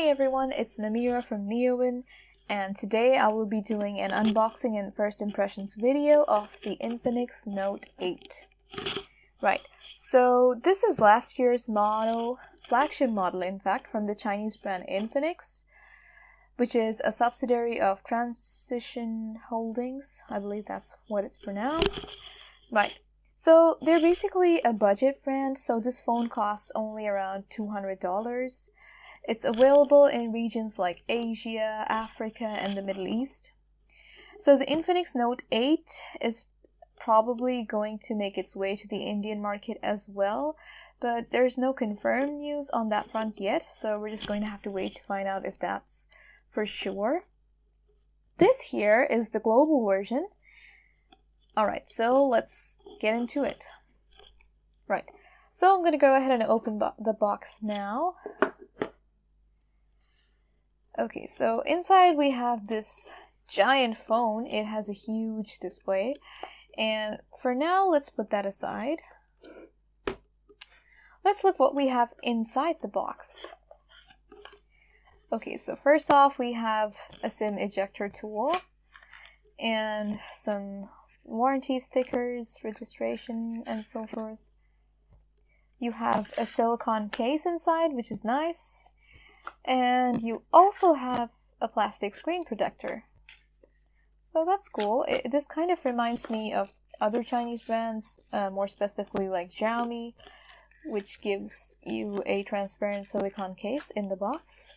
Hey everyone, it's Namira from Neowin, and today I will be doing an unboxing and first impressions video of the Infinix Note 8. Right, so this is last year's model, flagship model in fact, from the Chinese brand Infinix, which is a subsidiary of Transition Holdings. I believe that's what it's pronounced. Right, so they're basically a budget brand, so this phone costs only around $200. It's available in regions like Asia, Africa, and the Middle East. So the Infinix Note 8 is probably going to make its way to the Indian market as well, but there's no confirmed news on that front yet, so we're just going to have to wait to find out if that's for sure. This here is the global version. Alright, so let's get into it. Right, so I'm going to go ahead and open the box now. Okay, so inside we have this giant phone. It has a huge display, and for now let's put that aside. Let's look what we have inside the box. Okay, so first off we have a SIM ejector tool and some warranty stickers, registration, and so forth. You have a silicone case inside, which is nice. And you also have a plastic screen protector. So that's cool. This kind of reminds me of other Chinese brands, more specifically like Xiaomi, which gives you a transparent silicone case in the box.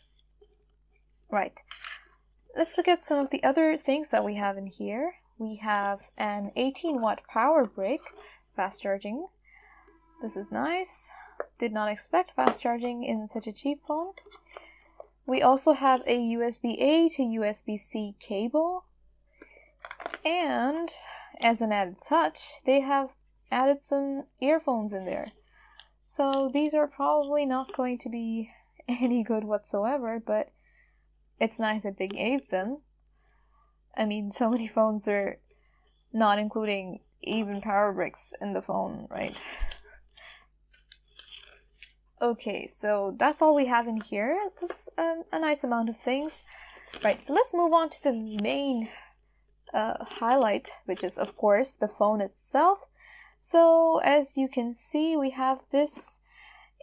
Right. Let's look at some of the other things that we have in here. We have an 18-watt power brick, fast charging. This is nice. Did not expect fast charging in such a cheap phone. We also have a USB-A to USB-C cable, and as an added touch, they have added some earphones in there. So these are probably not going to be any good whatsoever, but it's nice that they gave them. I mean, so many phones are not including even power bricks in the phone, right? Okay, so that's all we have in here. That's a nice amount of things. Right, so let's move on to the main highlight, which is, of course, the phone itself. So, as you can see, we have this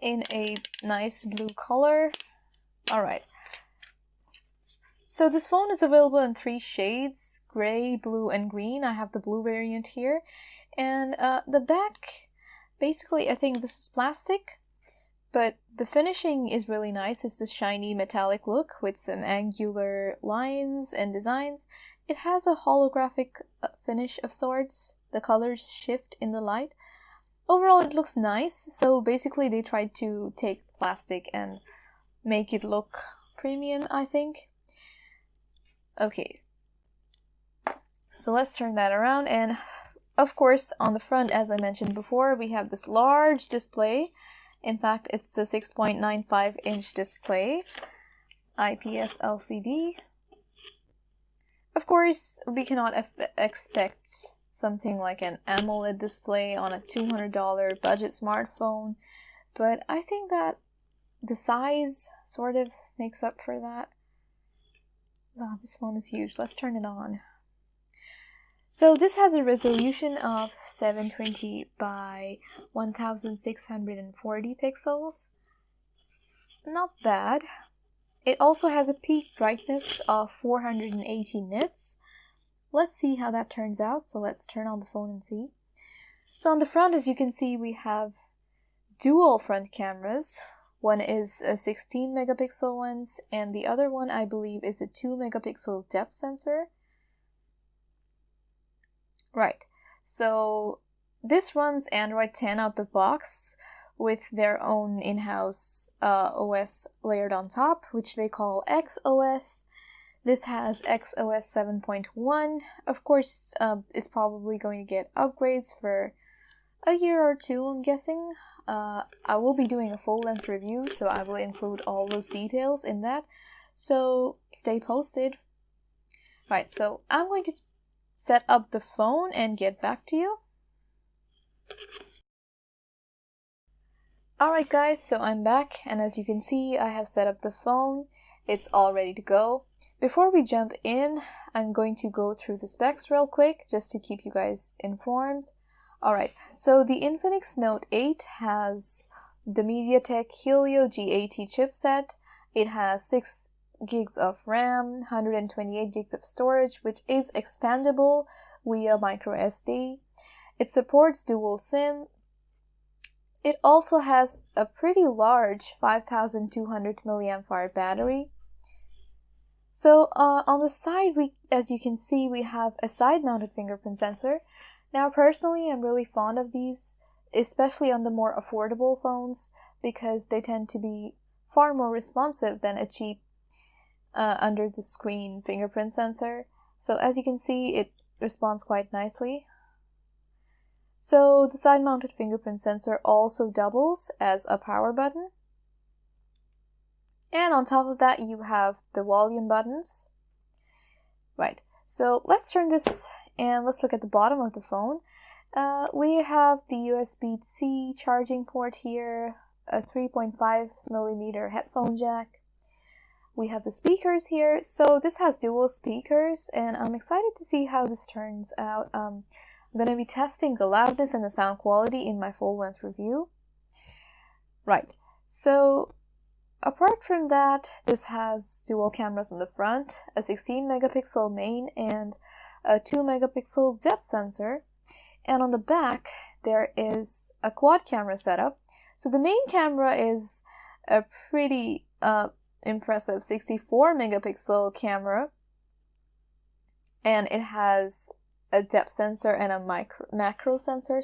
in a nice blue color. Alright. So this phone is available in 3 shades, gray, blue, and green. I have the blue variant here. And the back, basically, I think this is plastic. But the finishing is really nice. It's this shiny metallic look with some angular lines and designs. It has a holographic finish of sorts. The colors shift in the light. Overall, it looks nice. So basically, they tried to take plastic and make it look premium, I think. Okay. So let's turn that around. And of course, on the front, as I mentioned before, we have this large display. In fact, it's a 6.95-inch display, IPS LCD. Of course, we cannot expect something like an AMOLED display on a $200 budget smartphone, but I think that the size sort of makes up for that. Wow, this phone is huge. Let's turn it on. So this has a resolution of 720 by 1640 pixels. Not bad. It also has a peak brightness of 480 nits. Let's see how that turns out. So let's turn on the phone and see. So on the front, as you can see, we have dual front cameras. One is a 16 megapixel lens, and the other one, I believe, is a 2 megapixel depth sensor. Right, so this runs Android 10 out the box with their own in-house OS layered on top, which they call XOS. This has XOS 7.1. Of course, it's probably going to get upgrades for a year or two, I'm guessing. I will be doing a full-length review, so I will include all those details in that. So stay posted. Right, so I'm going to set up the phone and get back to you. Alright guys, so I'm back, and as you can see, I have set up the phone, it's all ready to go. Before we jump in, I'm going to go through the specs real quick just to keep you guys informed. Alright, so the Infinix Note 8 has the Mediatek Helio G80 chipset. It has 6 gigs of RAM, 128 gigs of storage, which is expandable via microSD. It supports dual SIM. It also has a pretty large 5200 mAh battery. So on the side, as you can see, we have a side-mounted fingerprint sensor. Now, personally, I'm really fond of these, especially on the more affordable phones, because they tend to be far more responsive than a cheap under-the-screen fingerprint sensor. So as you can see, it responds quite nicely. So the side-mounted fingerprint sensor also doubles as a power button. And on top of that, you have the volume buttons. Right, so let's turn this and let's look at the bottom of the phone. We have the USB-C charging port here, a 3.5mm headphone jack. We have the speakers here. So this has dual speakers, and I'm excited to see how this turns out. I'm going to be testing the loudness and the sound quality in my full-length review. Right, so apart from that, this has dual cameras on the front, a 16-megapixel main and a 2-megapixel depth sensor. And on the back, there is a quad camera setup. So the main camera is a pretty impressive 64-megapixel camera, and it has a depth sensor and a macro sensor,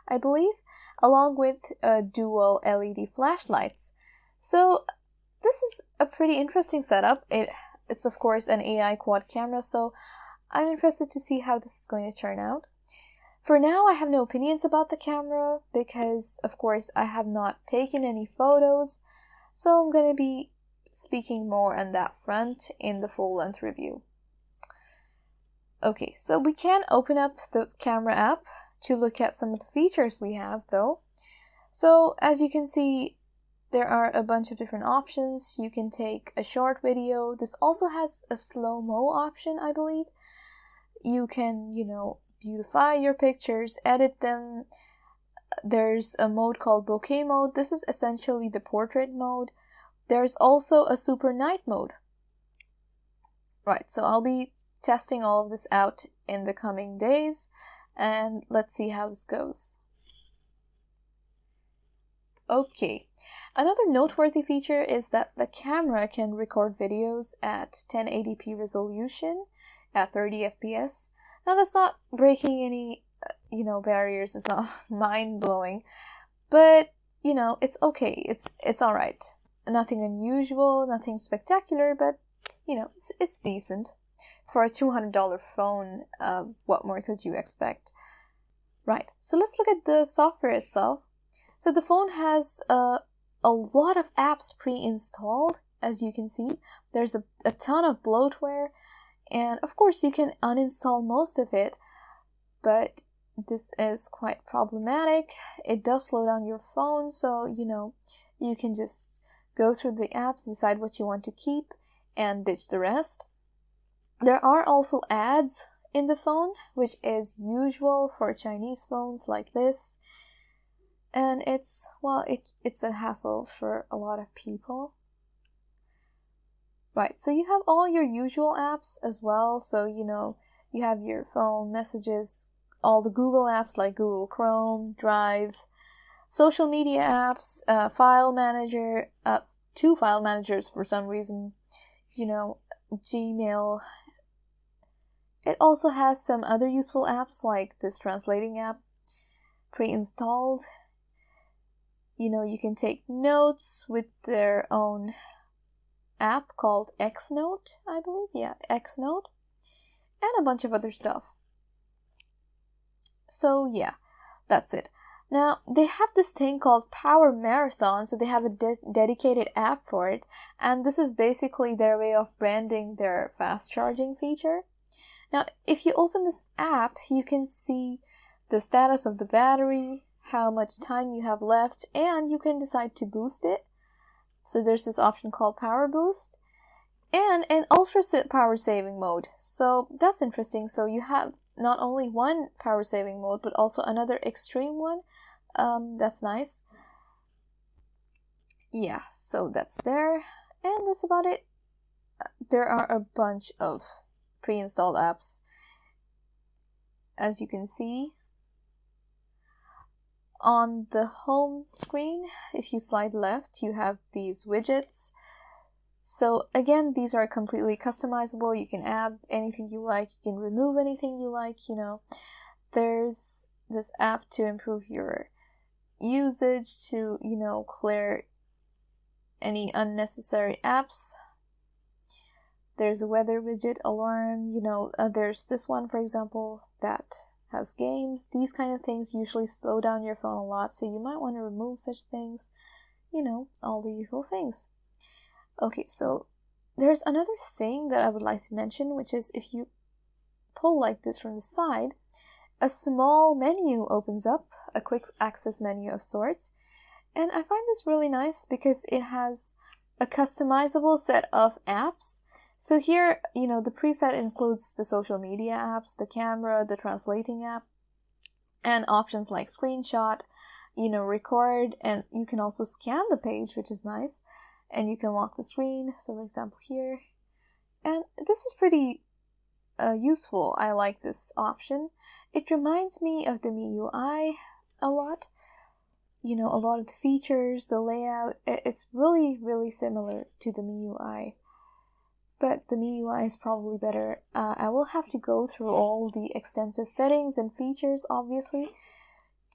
I believe, along with dual LED flashlights. So this is a pretty interesting setup. It's of course an AI quad camera, so I'm interested to see how this is going to turn out. For now, I have no opinions about the camera because, of course, I have not taken any photos, so I'm going to be speaking more on that front in the full-length review. Okay, so we can open up the camera app to look at some of the features we have, though. So, as you can see, there are a bunch of different options. You can take a short video. This also has a slow-mo option, I believe. You can, beautify your pictures, edit them. There's a mode called bokeh mode. This is essentially the portrait mode. There's also a super night mode. Right, so I'll be testing all of this out in the coming days, and let's see how this goes. Okay, another noteworthy feature is that the camera can record videos at 1080p resolution at 30 fps. Now that's not breaking any, barriers. It's not mind-blowing, but, it's okay. It's all right. Nothing unusual, nothing spectacular, but, it's decent. For a $200 phone, what more could you expect? Right, so let's look at the software itself. So the phone has a lot of apps pre-installed, as you can see. There's a ton of bloatware, and of course you can uninstall most of it, but this is quite problematic. It does slow down your phone, so you can just go through the apps, decide what you want to keep, and ditch the rest. There are also ads in the phone, which is usual for Chinese phones like this. And it's a hassle for a lot of people. Right, so you have all your usual apps as well. So, you have your phone, messages, all the Google apps like Google Chrome, Drive, social media apps, file manager, 2 file managers for some reason, Gmail. It also has some other useful apps like this translating app pre-installed. You can take notes with their own app called X-Note, I believe. Yeah, X-Note. And a bunch of other stuff. So yeah, that's it. Now, they have this thing called Power Marathon, so they have a dedicated app for it. And this is basically their way of branding their fast charging feature. Now, if you open this app, you can see the status of the battery, how much time you have left, and you can decide to boost it. So there's this option called Power Boost. and an ultra power saving mode. So that's interesting. So you have not only one power saving mode, but also another extreme one. That's nice. Yeah, so that's there, and that's about it. There are a bunch of pre-installed apps, as you can see. On the home screen, if you slide left, you have these widgets. So again, these are completely customizable. You can add anything you like, you can remove anything you like, you know. There's this app to improve your usage, to, you know, clear any unnecessary apps. There's a weather widget, alarm, you know, there's this one, for example, that has games. These kind of things usually slow down your phone a lot, so you might want to remove such things, you know, all the usual things. Okay, so there's another thing that I would like to mention, which is if you pull like this from the side, a small menu opens up, a quick access menu of sorts, and I find this really nice because it has a customizable set of apps. So here, you know, the preset includes the social media apps, the camera, the translating app, and options like screenshot, you know, record, and you can also scan the page, which is nice, and you can lock the screen. So for example here, and this is pretty useful. I like this option. It reminds me of the MIUI a lot. You know, a lot of the features, the layout, it's really, really similar to the MIUI. But the MIUI is probably better. I will have to go through all the extensive settings and features, obviously,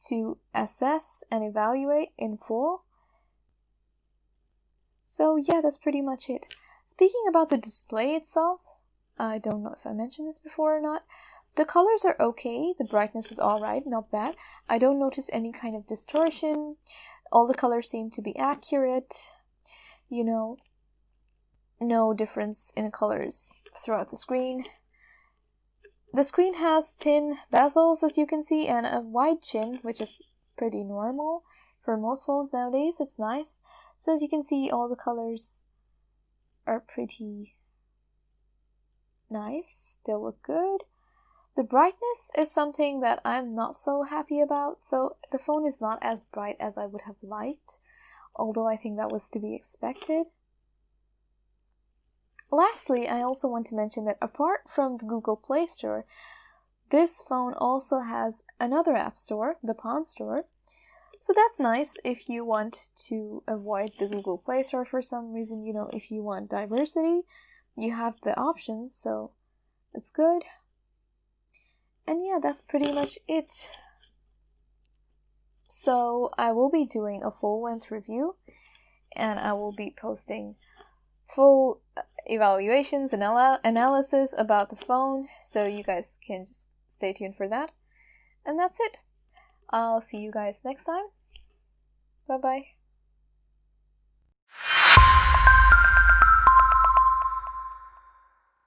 to assess and evaluate in full. So yeah, that's pretty much it. Speaking about the display itself, I don't know if I mentioned this before or not. The colors are okay, the brightness is alright, not bad. I don't notice any kind of distortion. All the colors seem to be accurate. You know, no difference in colors throughout the screen. The screen has thin bezels, as you can see, and a wide chin, which is pretty normal for most phones nowadays. It's nice. So as you can see, all the colors are pretty nice. They look good. The brightness is something that I'm not so happy about, so the phone is not as bright as I would have liked, although I think that was to be expected. Lastly, I also want to mention that apart from the Google Play Store, this phone also has another app store, the Palm Store. So that's nice if you want to avoid the Google Play Store for some reason, you know, if you want diversity, you have the options, so it's good. And yeah, that's pretty much it. So I will be doing a full-length review, and I will be posting full evaluations and analysis about the phone, so you guys can just stay tuned for that. And that's it. I'll see you guys next time. Bye bye.